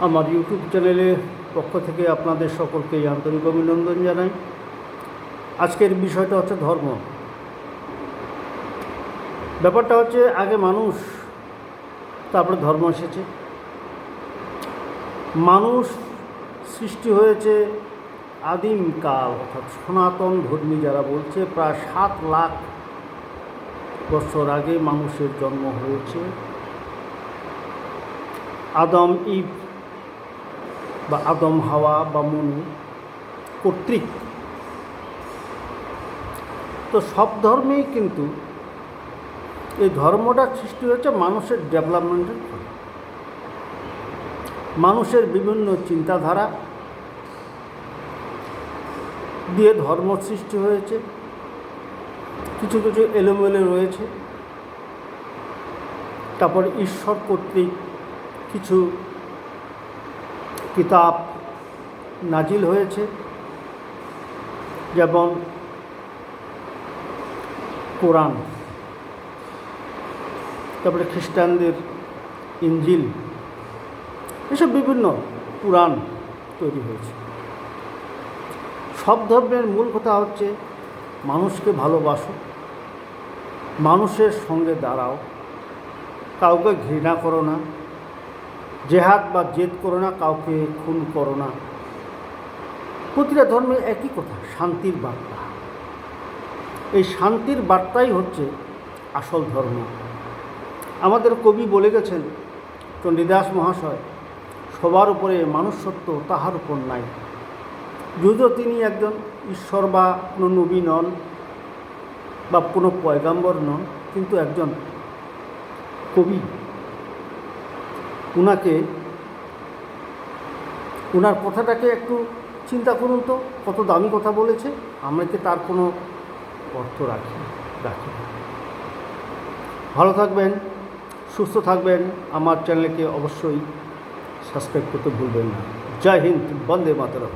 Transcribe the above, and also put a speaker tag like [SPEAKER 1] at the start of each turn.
[SPEAKER 1] আমার ইউটিউব চ্যানেলের পক্ষ থেকে আপনাদের সকলকেই আন্তরিক অভিনন্দন জানাই। আজকের বিষয়টা হচ্ছে ধর্ম। ব্যাপারটা হচ্ছে আগে মানুষ, তারপরে ধর্ম এসেছে। মানুষ সৃষ্টি হয়েছে আদিমকাল, অর্থাৎ সনাতন ধর্মী যারা বলছে প্রায় 7 লাখ বছর আগে মানুষের জন্ম হয়েছে। আদম ইভ বা আদম হাওয়া বা মনু কর্তৃক। তো সব ধর্মেই কিন্তু এই ধর্মটা সৃষ্টি হয়েছে মানুষের ডেভেলপমেন্টের ফলে। মানুষের বিভিন্ন চিন্তাধারা দিয়ে ধর্ম সৃষ্টি হয়েছে। কিছু কিছু এলোমেলো রয়েছে। তারপর ঈশ্বর কর্তৃক কিছু কিতাব নাজিল হয়েছে, যেমন কোরআন, তারপরে খ্রিস্টানদের ইঞ্জিল, এসব বিভিন্ন পুরাণ তৈরি হয়েছে। সব ধর্মের মূল কথা হচ্ছে মানুষকে ভালোবাসো, মানুষের সঙ্গে দাঁড়াও, কাউকে ঘৃণা করো না, জেহাদ বা জেদ করো না, কাউকে খুন করো না। প্রতিটা ধর্মে একই কথা, শান্তির বার্তা। এই শান্তির বার্তাই হচ্ছে আসল ধর্ম। আমাদের কবি বলে গেছেন, চণ্ডীদাস মহাশয়, সবার উপরে মানুষত্ব তাহার উপর নাই। যদিও তিনি একজন ঈশ্বর বা কোনো নবী নন বা কোনো পয়গাম্বর নন, কিন্তু একজন কবি। ওনার কথাটাকে একটু চিন্তা করুন তো, কত দামি কথা বলেছে। আমরা কি তার কোনো অর্থ রাখি? ভালো থাকবেন, সুস্থ থাকবেন। আমার চ্যানেলকে অবশ্যই সাবস্ক্রাইব করতে ভুলবেন না। জয় হিন্দ, বন্দে মাতরম।